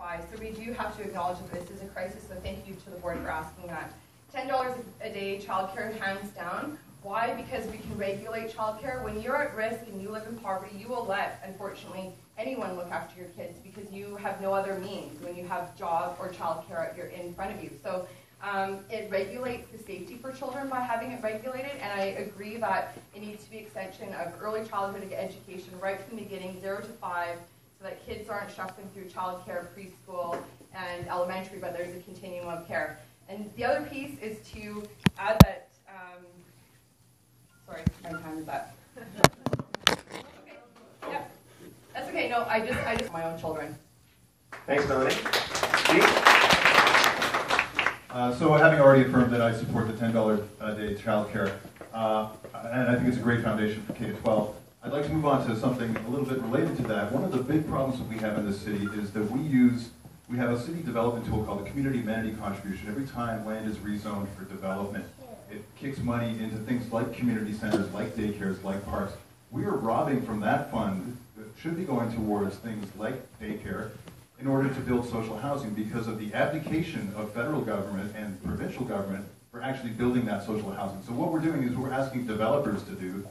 apply. So we do have to acknowledge that this is a crisis, so thank you to the board for asking that. $10 a day childcare, hands down. Why? Because we can regulate childcare. When you're at risk and you live in poverty, you will let, unfortunately, anyone look after your kids because you have no other means when you have job or childcare in front of you. So it regulates the safety for children by having it regulated, and I agree that it needs to be extension of early childhood education right from the beginning, 0 to 5, so that kids aren't shuffling through childcare, preschool, and elementary, but there's a continuum of care. And the other piece is to add that, sorry, my time is up. Okay, yeah, that's okay. No, I just my own children. Thanks, Melanie. So having already affirmed that I support the $10 a day childcare, and I think it's a great foundation for K-12, I'd like to move on to something a little bit related to that. One of the big problems that we have in this city is that we have a city development tool called the Community Amenity Contribution. Every time land is rezoned for development, it kicks money into things like community centers, like daycares, like parks. We are robbing from that fund that should be going towards things like daycare in order to build social housing because of the abdication of federal government and provincial government for actually building that social housing. So what we're doing is we're asking developers to do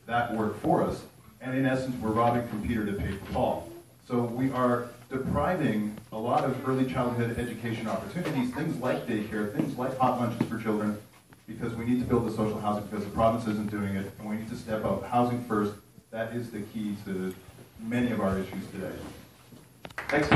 that work for us, and in essence we're robbing from Peter to pay for Paul. So we are depriving a lot of early childhood education opportunities, things like daycare, things like hot lunches for children, because we need to build the social housing because the province isn't doing it, and we need to step up housing first. That is the key to many of our issues today. Thanks.